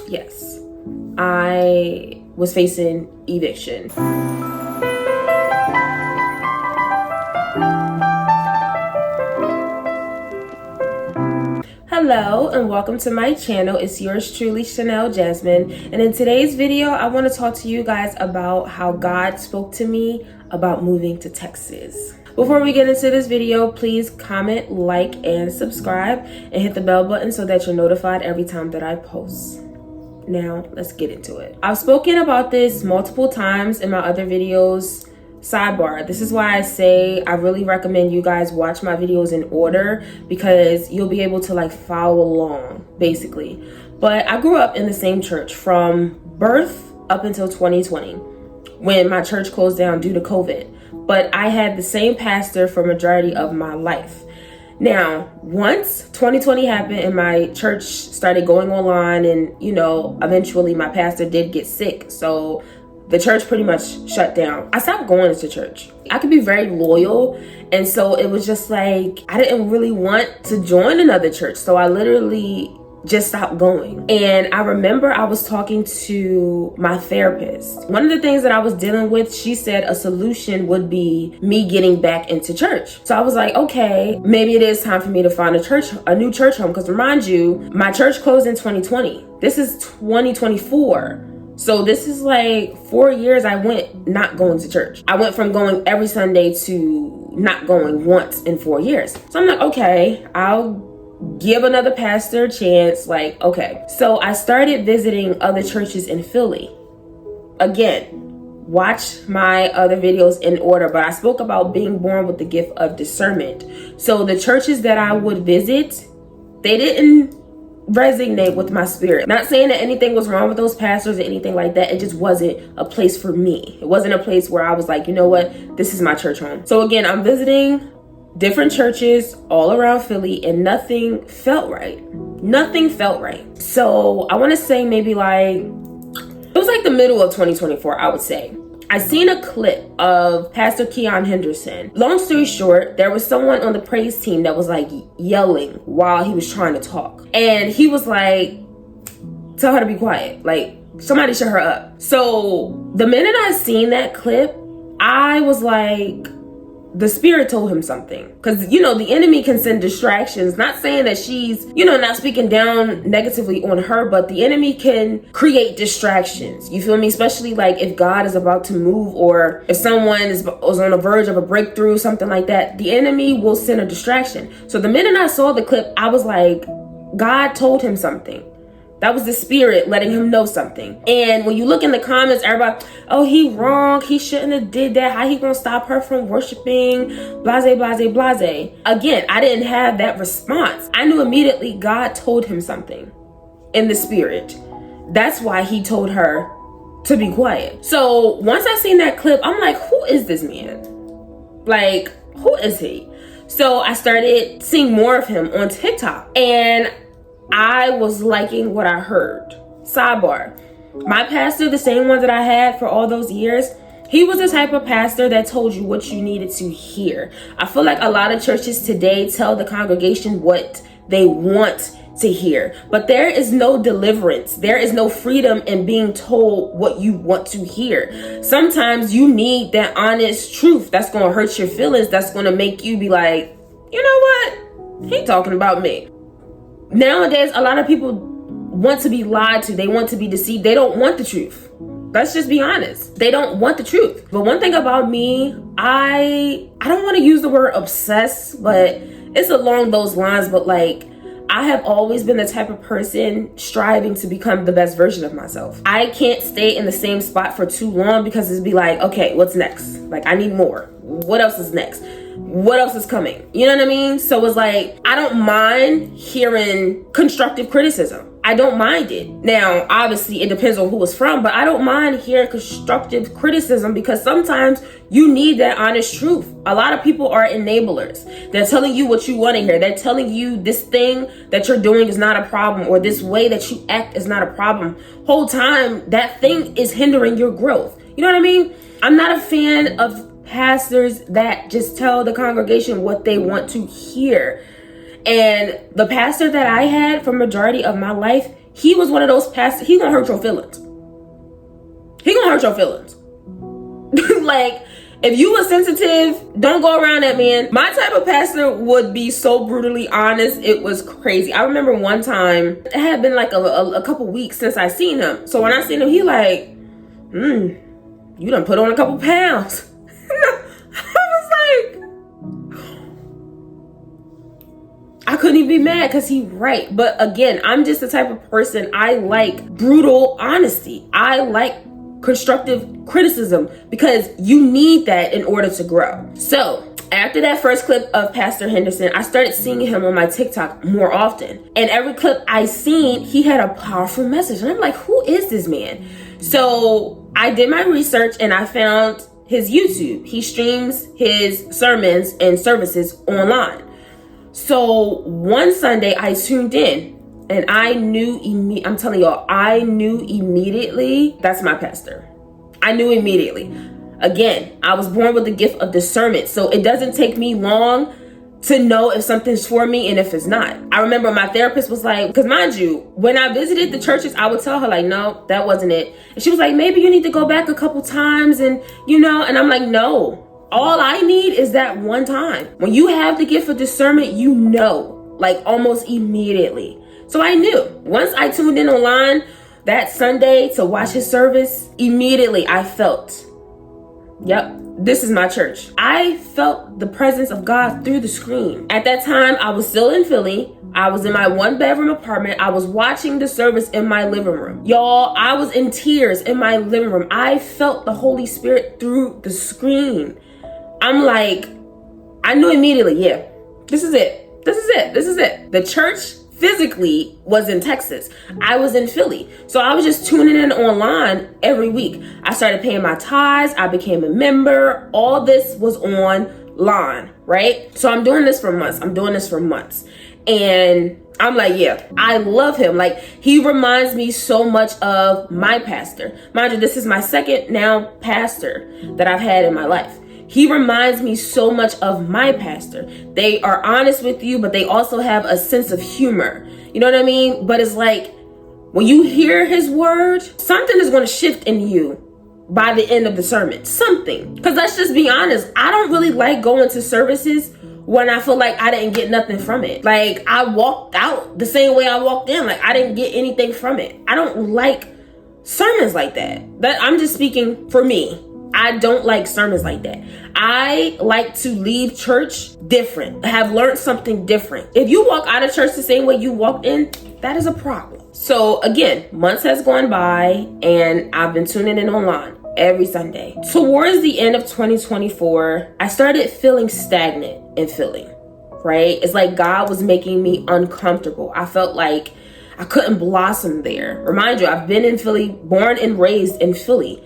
Yes, I was facing eviction. Hello and welcome to my channel. It's yours truly, Jasmine. And in today's video, I want to talk to you guys about how God spoke to me about moving to Texas. Before we get into this video, please comment, like, and subscribe, and hit the bell button so that you're notified every time that I post. Now, let's get into it. I've spoken about this multiple times in my other videos. Sidebar, this is why I say I really recommend you guys watch my videos in order, because you'll be able to follow along basically. But I grew up in the same church from birth up until 2020 when my church closed down due to COVID. But I had the same pastor for majority of my life. Now, once 2020 happened and my church started going online, and eventually my pastor did get sick, so the church pretty much shut down. I stopped going to church. I could be very loyal, and so it was just I didn't really want to join another church, so I literally just stopped going. And I remember I was talking to my therapist. One of the things that I was dealing with, she said a solution would be me getting back into church. So I was like, okay, maybe it is time for me to find a new church home, because remind you, my church closed in 2020. This is 2024. So this is 4 years I went not going to church. I went from going every Sunday to not going once in 4 years. So I'm like, okay, I'll give another pastor a chance. Okay. So I started visiting other churches in Philly. Again, watch my other videos in order, but I spoke about being born with the gift of discernment. So the churches that I would visit, they didn't resonate with my spirit. Not saying that anything was wrong with those pastors or anything like that. It just wasn't a place for me. It wasn't a place where I was like, you know what, this is my church home. So again, I'm visiting different churches all around Philly, and nothing felt right. Nothing felt right. So I want to say maybe it was the middle of 2024, I would say. I seen a clip of Pastor Keon Henderson. Long story short, there was someone on the praise team that was yelling while he was trying to talk. And he was tell her to be quiet. Somebody shut her up. So the minute I seen that clip, I was the spirit told him something. Because, the enemy can send distractions. Not saying that she's, not speaking down negatively on her, but the enemy can create distractions. You feel me? Especially if God is about to move, or if someone is on the verge of a breakthrough, something like that, the enemy will send a distraction. So the minute I saw the clip, I was God told him something. That was the spirit letting him know something. And when you look in the comments, everybody, oh, he wrong. He shouldn't have did that. How he gonna stop her from worshiping? Blase, blase, blase. Again, I didn't have that response. I knew immediately God told him something in the spirit. That's why he told her to be quiet. So once I seen that clip, I'm like, who is this man? Who is he? So I started seeing more of him on TikTok, and I was liking what I heard. Sidebar, my pastor, the same one that I had for all those years, he was the type of pastor that told you what you needed to hear. I feel a lot of churches today tell the congregation what they want to hear, but there is no deliverance. There is no freedom in being told what you want to hear. Sometimes you need that honest truth that's going to hurt your feelings, that's going to make you be like, you know what? He talking about me. Nowadays, a lot of people want to be lied to. They want to be deceived. They don't want the truth. Let's just be honest. They don't want the truth. But one thing about me, I don't want to use the word obsessed, but it's along those lines. But I have always been the type of person striving to become the best version of myself. I can't stay in the same spot for too long, because it'd be okay, what's next? I need more. What else is next? What else is coming? You know what I mean? So it's I don't mind hearing constructive criticism. I don't mind it. Now, obviously, it depends on who it's from, but I don't mind hearing constructive criticism, because sometimes you need that honest truth. A lot of people are enablers. They're telling you what you want to hear. They're telling you this thing that you're doing is not a problem, or this way that you act is not a problem. Whole time, that thing is hindering your growth. You know what I mean? I'm not a fan of pastors that just tell the congregation what they want to hear. And the pastor that I had for majority of my life, he was one of those pastors. He gonna hurt your feelings. He gonna hurt your feelings. Like, if you were sensitive, don't go around that man. My type of pastor would be so brutally honest. It was crazy. I remember one time, it had been like a couple weeks since I seen him. So when I seen him, he like, you done put on a couple pounds. I was like, I couldn't even be mad because he right. But again, I'm just the type of person, I like brutal honesty. I like constructive criticism because you need that in order to grow. So after that first clip of Pastor Henderson, I started seeing him on my TikTok more often. And every clip I seen, he had a powerful message. And I'm like, who is this man? So I did my research and I found his YouTube. He streams his sermons and services online. So one Sunday I tuned in. And I knew, I'm telling y'all, I knew immediately, that's my pastor. I knew immediately. Again, I was born with the gift of discernment. So it doesn't take me long to know if something's for me and if it's not. I remember my therapist was like, because mind you, when I visited the churches, I would tell her like, no, that wasn't it. And she was like, maybe you need to go back a couple times and and I'm like, no, all I need is that one time. When you have the gift of discernment, like almost immediately. So I knew. Once I tuned in online that Sunday to watch his service, immediately I felt, yep, this is my church. I felt the presence of God through the screen. At that time, I was still in Philly. I was in my 1-bedroom apartment. I was watching the service in my living room. Y'all, I was in tears in my living room. I felt the Holy Spirit through the screen. I'm like, I knew immediately, yeah, this is it. This is it. This is it. The church physically was in Texas. I was in Philly. So I was just tuning in online every week. I started paying my tithes. I became a member. All this was online, right? So I'm doing this for months. And I'm like, yeah, I love him. Like, he reminds me so much of my pastor. Mind you, this is my second now pastor that I've had in my life. He reminds me so much of my pastor. They are honest with you, but they also have a sense of humor. You know what I mean? But it's like, when you hear his word, something is going to shift in you by the end of the sermon. Something. Because let's just be honest, I don't really like going to services when I feel like I didn't get nothing from it. Like, I walked out the same way I walked in. Like, I didn't get anything from it. I don't like sermons like that. I'm just speaking for me. I don't like sermons like that. I like to leave church different, have learned something different. If you walk out of church the same way you walked in, that is a problem. So again, months has gone by and I've been tuning in online every Sunday. Towards the end of 2024, I started feeling stagnant in Philly, right? It's like God was making me uncomfortable. I felt like I couldn't blossom there. Remind you, I've been in Philly, born and raised in Philly.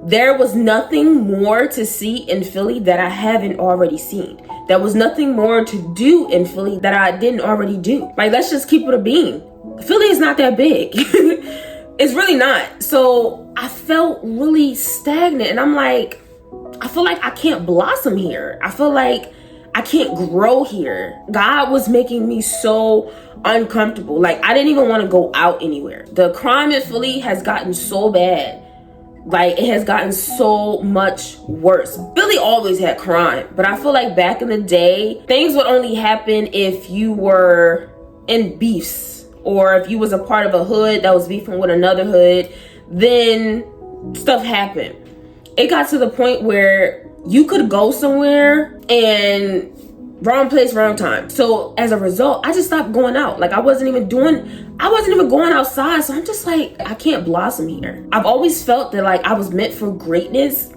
There was nothing more to see in Philly that I haven't already seen. There was nothing more to do in Philly that I didn't already do. Like, let's just keep it a bean. Philly is not that big. It's really not. So I felt really stagnant. And I'm like, I feel like I can't blossom here. I feel like I can't grow here. God was making me so uncomfortable. Like, I didn't even want to go out anywhere. The crime in Philly has gotten so bad. Like, it has gotten so much worse. Philly always had crime, but I feel like back in the day, things would only happen if you were in beefs or if you was a part of a hood that was beefing with another hood, then stuff happened. It got to the point where you could go somewhere and wrong place, wrong time. So as a result, I just stopped going out. Like, I wasn't even going outside. So I'm just like, I can't blossom here. I've always felt that like I was meant for greatness.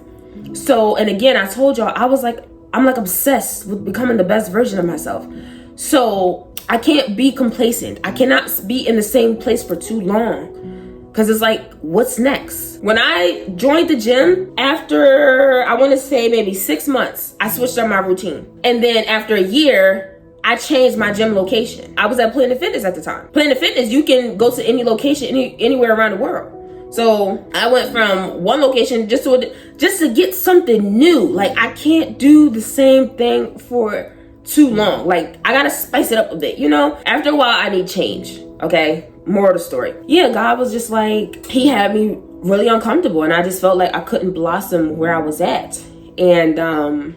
So, and again, I told y'all, I'm like obsessed with becoming the best version of myself. So I can't be complacent. I cannot be in the same place for too long. Because it's like, what's next? When I joined the gym, after, I want to say maybe 6 months, I switched up my routine. And then after a year, I changed my gym location. I was at Planet Fitness at the time. Planet Fitness, you can go to any location, anywhere around the world. So I went from one location just to get something new. Like, I can't do the same thing for too long. Like, I gotta spice it up a bit, After a while, I need change. Okay, moral of the story. Yeah, God was just like, he had me really uncomfortable, and I just felt like I couldn't blossom where I was at. And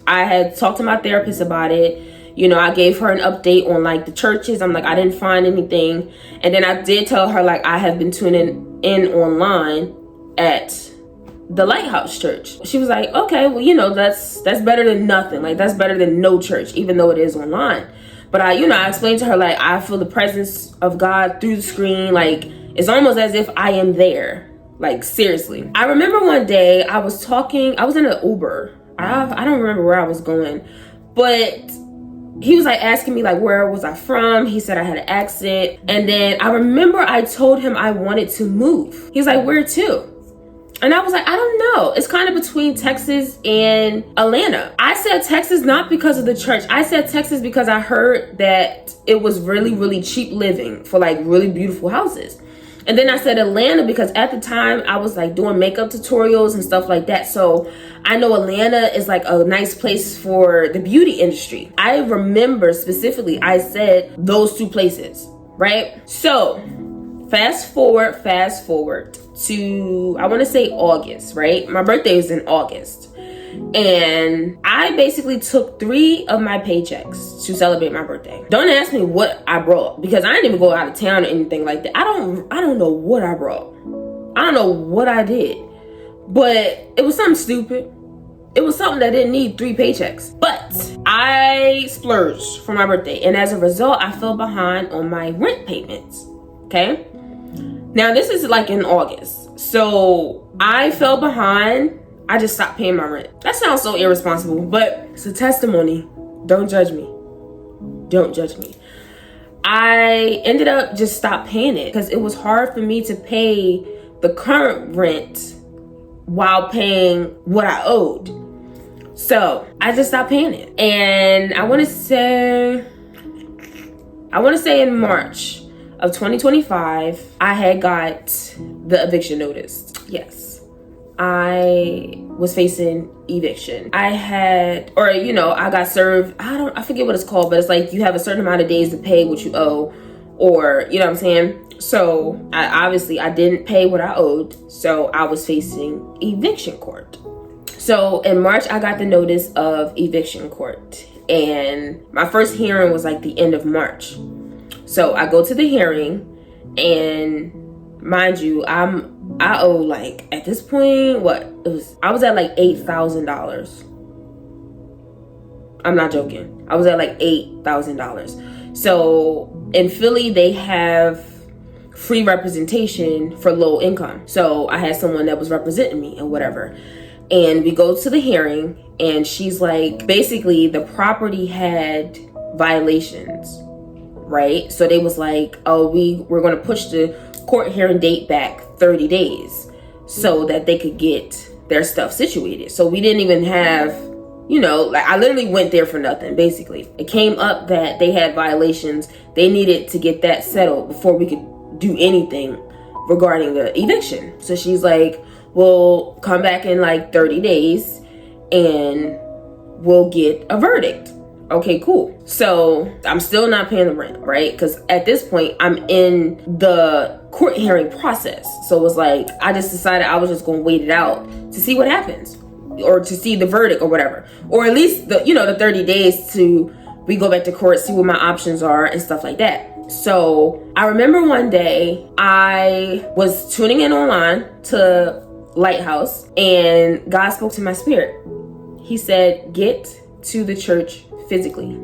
I had talked to my therapist about it. You know, I gave her an update on like the churches. I'm like, I didn't find anything. And then I did tell her like I have been tuning in online at the Lighthouse Church. She was like, okay, well, you know, that's better than nothing. Like, that's better than no church, even though it is online. But I explained to her, like, I feel the presence of God through the screen. Like, it's almost as if I am there. Like, seriously. I remember one day I was in an Uber. I don't remember where I was going, but he was like asking me like, where was I from? He said I had an accent. And then I remember I told him I wanted to move. He was like, where to? And I was like, I don't know. It's kind of between Texas and Atlanta. I said Texas not because of the church. I said Texas because I heard that it was really, really cheap living for like really beautiful houses. And then I said Atlanta because at the time I was like doing makeup tutorials and stuff like that. So I know Atlanta is like a nice place for the beauty industry. I remember specifically I said those two places, right? So fast forward to, I want to say August, right? My birthday was in August. And I basically took 3 of my paychecks to celebrate my birthday. Don't ask me what I brought because I didn't even go out of town or anything like that. I don't know what I brought. I don't know what I did. But it was something stupid. It was something that didn't need 3 paychecks. But I splurged for my birthday. And as a result, I fell behind on my rent payments. Okay? Now, this is like in August. So I fell behind. I just stopped paying my rent. That sounds so irresponsible, but it's a testimony. Don't judge me. Don't judge me. I ended up just stopped paying it because it was hard for me to pay the current rent while paying what I owed. So I just stopped paying it. And I want to say in March of 2025, I had got the eviction notice. Yes. I was facing eviction. I got served, I forget what it's called, but it's like you have a certain amount of days to pay what you owe, or you know what I'm saying? So I didn't pay what I owed, so I was facing eviction court. So in March, I got the notice of eviction court, and my first hearing was like the end of March. So I go to the hearing, and mind you, I owe like at this point I was at like $8,000. I'm not joking. I was at like $8,000. So in Philly, they have free representation for low income. So I had someone that was representing me and whatever. And we go to the hearing, and she's like, basically the property had violations, right? So they was like, oh, we're going to push the court hearing date back 30 days so that they could get their stuff situated. So we didn't even have, like I literally went there for nothing. Basically, it came up that they had violations. They needed to get that settled before we could do anything regarding the eviction. So she's like, we'll come back in like 30 days and we'll get a verdict. Okay, cool. So I'm still not paying the rent, right? Because at this point, I'm in the court hearing process. So it was like, I just decided I was just going to wait it out to see what happens, or to see the verdict or whatever. Or at least the 30 days to, we go back to court, see what my options are and stuff like that. So I remember one day I was tuning in online to Lighthouse, and God spoke to my spirit. He said, get to the church physically.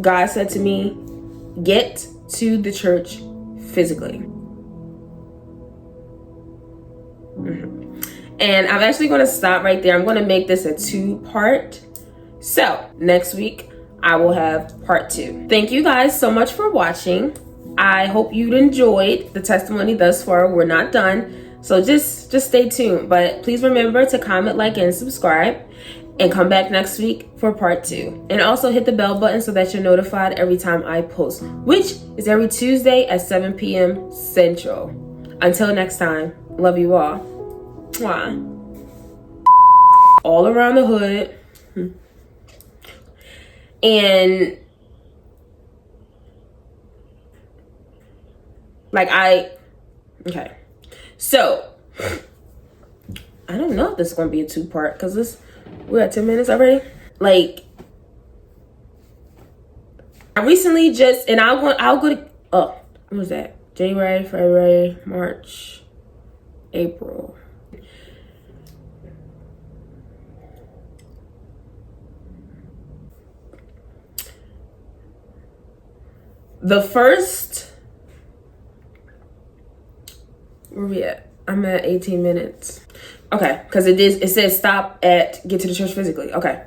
God said to me, get to the church physically. And I'm actually going to stop right there. I'm going to make this a 2-part. So next week I will have part 2. Thank you guys so much for watching. I hope you enjoyed the testimony thus far. We're not done. So just stay tuned. But please remember to comment, like, and subscribe. And come back next week for part 2. And also hit the bell button so that you're notified every time I post, which is every Tuesday at 7 p.m. Central. Until next time, love you all. Mwah. All around the hood. And like okay. So I don't know if this is gonna be a 2-part because we're at 10 minutes already. Like, I recently just, and I'll go to, what was that? January, February, March, April. The first, where we at? I'm at 18 minutes. Okay, because it says stop at get to the church physically. Okay.